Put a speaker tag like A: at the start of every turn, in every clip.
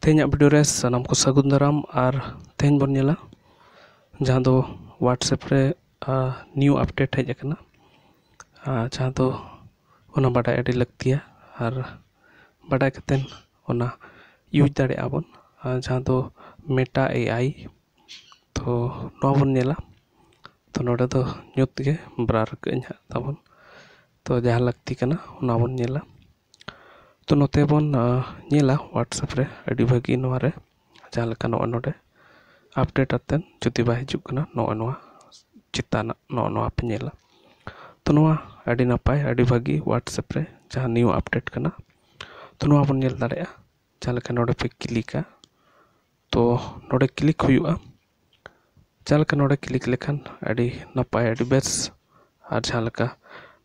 A: तेहना वीडियो रे सानाम को सागुन दाराम और तेहन बन नेला जहाँ दो व्हाट्सएप रे न्यू अपडेट हेज अकना जहाँ दो ओना बाडाय अडी लगतिया और बाडाय कतेन ओना यूज दाड़े आबन जहाँ दो मेटा एआई तो नो बन नेला तो नोडे दो न्यूत के ब्रार कइन ताबन तो जहाँ लगती कना ओना बन नेला तो नोते बन नेला व्हाट्सएप रे अडी भागी नोआ रे जहाँ लका नो नोडे अपडेट आतेन जुदी बा हिजुग कना नो चिताना नो पे नेला तो नोआ अडी नपाय अडी भागी व्हाट्सएप रे जहाँ न्यू अपडेट कना तो नोआ बन नेल दाड़ेया जहाँ लका नोडे पे क्लिका तो नोडे क्लिक हुयुआ जहाँ लका नोडे क्लिक लेखान अडी नपाय अडी बेस और जहाँ लका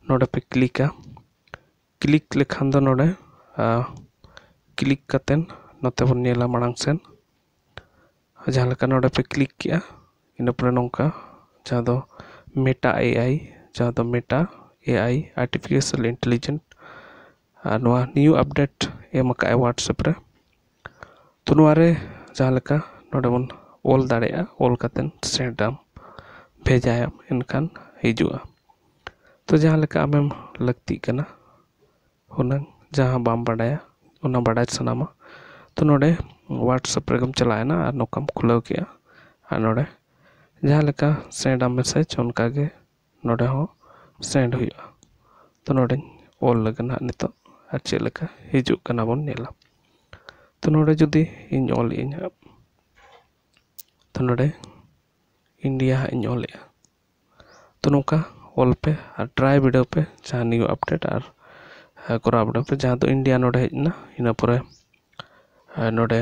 A: नोडे पे क्लिक लेखान दो नोडे क्लिक कतेन नोते बन नेला मांग सेन जहाँ लका नोडे पे क्लिक किया इन पर नौका जहाँ दो मेटा एआई जहाँ दो मेटा एआई आर्टिफिशियल इंटेलिजेंट नोआ न्यू अपडेट एम का व्हाट्सएप रे तो नोआ रे जहाँ लका नोडे बन ऑल दाड़ेया ऑल कतेन सेंडाम भेजायाम इनखान हिजुआ तो जहाँ लका आमेम लगती कना हुनंग जहाँ बाम बाडाया उना बाडाय सनामा तो नोडे व्हाट्सएप रेगम चलायना और नोकम खुलाव किया और नोडे जहाँ लका सेंड मैसेज उनका के नोडे हो सेंड हुआ तो नोडे ऑल लगना नितो और चे लका हिजुग कना बन नेला तो नोडे जुदी इन ऑल इन तो नोडे इंडिया इन ऑल तो नौका ऑल पे और ट्राई वीडियो पे जहाँ न्यू अपडेट और करा वीडियो पे जहाँ तो इंडिया नोडे हेजना इन पर नोडे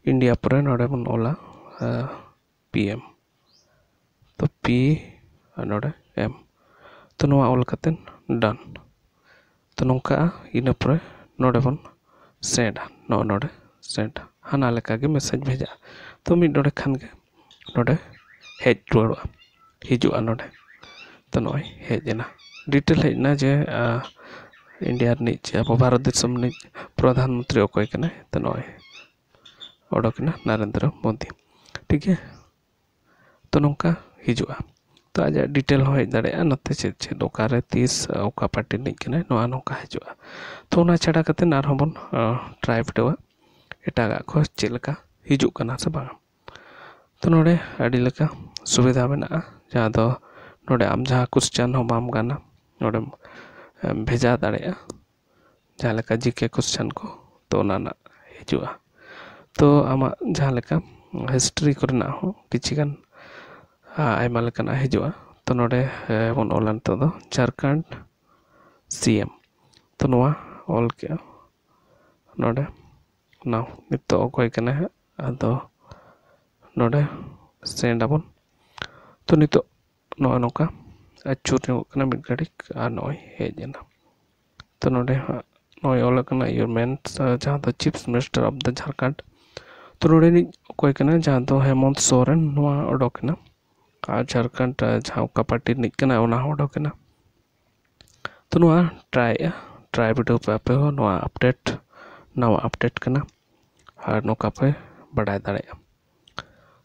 A: इंडिया पर नोडे बन ओला पीएम तो पी नोडे एम तो नोआ ऑल कतेन डन तो नौका इन पर नोडे बन सेंड नोडे सेंड हाना लेका के मैसेज भेजा तो मिड नोडे खान के नोडे हेज रुआड़ा हिजुआ नोडे तो नोय हेजना डिटेल हेजना जे इंडिया नीचे अब भारत देश प्रधानमंत्री अकोय कने तो नोय ओडोकना नरेंद्र मोदी ठीक है तो नौका हिजुआ तो आज डिटेल हो हेज दाड़ेया नते चेद चेद ओकारे तीस ओका पार्टी निज कने नोआ नौका हिजुआ तो ओना छाड़ा कते नार होबन ट्राई वीडियो एटागा को चेलका हिजुग कना से बांग तो नोडे अडी लेका सुविधा मेना जहाँ दो नोडे आम जहाँ क्वेश्चन हो बाम गाना नोडे भेजा दाड़ेया जहाँ लेका जीके क्वेश्चन को तो ना हिजुआ तो आमा जहाँ लेका हिस्ट्री करना हो किछिगान आयमा लेकाना हिजुआ तो नोडे बन ऑलन तो दो झारखंड सीएम तो नोआ ऑल के नोडे नाउ नितो अकोय कने आदो नोडे सेंड आबन तो नितो नो नौका अचूर कना मिड घड़िक आ नोय हेजना तो नोडे नोय ऑल कना योर मैन जहाँ दो chief minister of the Jharkhand तो नोडे नि अकोय कना जहाँ दो हेमंत सोरेन नोआ ओडोकना आ झारखंड जहाँ का पार्टी निज कना ओना ओडोकना तो नोआ ट्राई वीडियो पे आपे हो नोआ अपडेट नवा अपडेट कना और नौका पे बाडाय दाड़ेया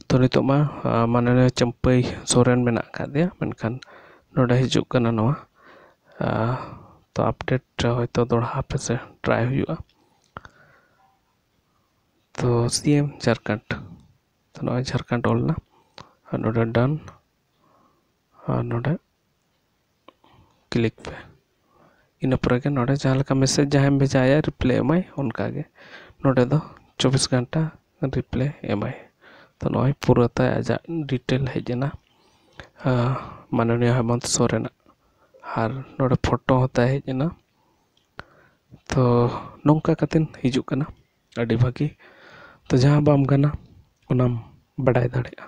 A: तो नितो मा माननीय चंपई सोरेन मेना कादिया मेनखान नोडे हिजुग कना नोआ तो अपडेट होयतो दोड़ा पे से ट्राई हुआ तो सीएम झारखंड तो नोआ झारखंड ओलना और नोडे डन और नोडे क्लिक पे इन पर के नोडे जहाँ लका मैसेज जहाँ भेजाया रिप्ले एमाय उनका के नोडे दो 24 घंटा रिप्ले एमाय तो नोय पूरा ताय आजा डिटेल हेजना माननीय हेमंत सोरेन और नोडे फोटो होता हेजना तो नौका कतेन हिजुग कना अडी भागी तो जहाँ बाम गाना ओनाम बाडाय दाड़ेया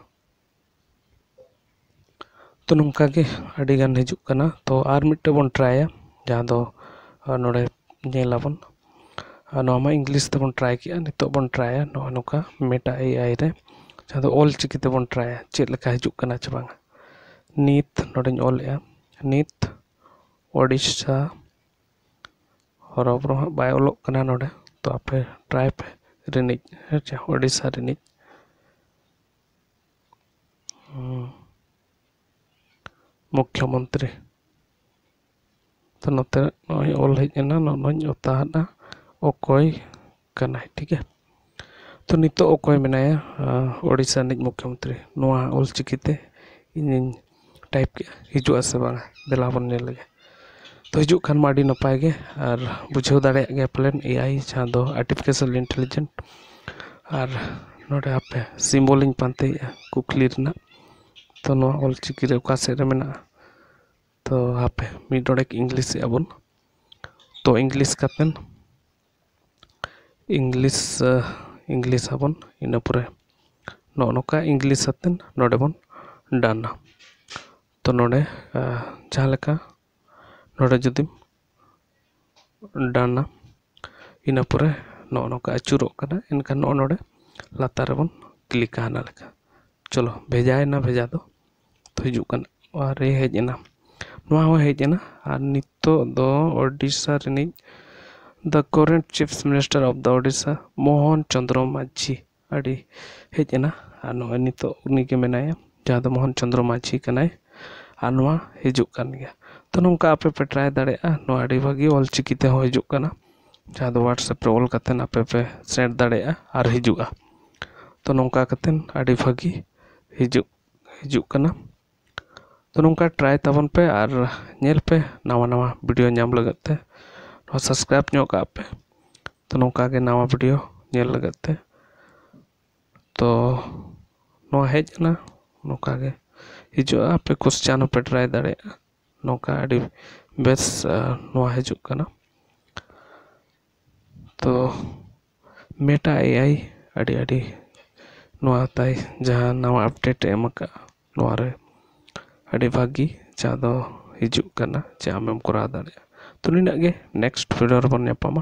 A: तो नौका के अडी गान हिजुग कना तो आर मिट्टे बन ट्राया जहाँ दो नोडे नेलाबन नोमा इंग्लिश ते बन ट्राई किया नितो बन ट्राया नो नौका मेटा एआई रे जहाँ दो ऑल चिकी ते बन ट्राया चेद लेका हिजुग कना चे बांगा नीत नोडे ऑल या नीत ओडिशा हरब्रो बाय ऑलोग कना नोडे तो आपे ट्राई पे ᱨᱤᱱᱤᱡ ᱦᱮᱸᱪᱮ ᱳᱰᱤᱥᱟ ᱨᱤᱱᱤᱡ ᱢᱩᱠᱷᱭᱚᱢᱚᱱᱛᱨᱤ ᱛᱚ ᱱᱚᱛᱮ ᱱᱚᱜᱼᱚᱭ ᱚᱞ ᱦᱮᱡ ᱮᱱᱟ ᱱᱚᱜᱼᱚᱭ ᱚᱛᱟᱦᱟᱫᱼᱟ ᱚᱠᱚᱭ ᱠᱟᱱᱟᱭ ᱴᱷᱤᱠ ᱜᱮᱭᱟ ᱛᱚ ᱱᱤᱛᱚᱜ ᱚᱠᱚᱭ ᱢᱮᱱᱟᱭᱟ ᱳᱰᱤᱥᱟ ᱨᱤᱱᱤᱡ ᱢᱩᱠᱷᱭᱚᱢᱚᱱᱛᱨᱤ ᱱᱚᱣᱟ ᱚᱞᱪᱤᱠᱤᱛᱮ ᱤᱧᱤᱧ ᱴᱟᱭᱤᱯ ᱠᱮᱜᱼᱟ ᱦᱤᱡᱩᱜᱼᱟ ᱥᱮ ᱵᱟᱝᱟ ᱫᱮᱞᱟ ᱵᱚᱱ ᱧᱮᱞ ᱞᱮᱜᱮ तो हिजुग खान मा आड़ी नपाय गे और बुझाव दाड़े गया प्लेन एआई जहाँ दो आर्टिफिशियल इंटेलिजेंट और नोडे आपे सिम्बल इन पानते कुकली रना तो नो ऑलचिकी रे ओका सेरे मेना तो आपे मिडोड़े इंग्लिश अबन तो इंग्लिश कातेन इंग्लिश अबन इना पुरे नोका इंग्लिश आतेन नोडे बन डाना तो नोडे जहाँ लेका नोडे जुदी डाना इना पुरे नोका अचुरोग कना इनका नोडे लातार रे बन क्लिक आना लेका चलो भेजाएना भेजा दो तो हिजुग कना और हेज एना नोआ हो हेज एना और नितो दो ओडिशा रिनिज the current chief minister of the Odisha Mohan Chandra Majhi आड़ी हेज एना और नो नितो उनी के मेनाया जहाँ दो मोहन चंद्र माझी कनाय और नोआ हिजुग कन गया तो नौका आपे पे ट्राई दाड़ेया नो आड़ी भागी ऑलचिकीते हो हिजुग कना जहाँ दो व्हाट्सएप रे ऑल कतेन आपे पे सेंड दाड़ेया और हिजुगा तो नौका कतेन आड़ी भागी हिजुग कना तो नौका ट्राई ताबन पे और नेल पे नवा नवा वीडियो नाम लगते सब्सक्राइब नो का पे तो नौका के नवा वीडियो नेल लगते तो नो हेज ना नौका के हिजुआ पे क्वेश्चन पे ट्राई दाड़ेया नौका आड़ी बेस नो हिजुग कना तो मेटा एआई आड़ी आड़ी नोआ ताई जहाँ नवा अपडेट एमका नोआ रे आड़ी भागी जहाँ दो हिजुग कना जे आमेम करा दाड़ेया तो निना गे नेक्स्ट वीडियो रे बन नेपामा।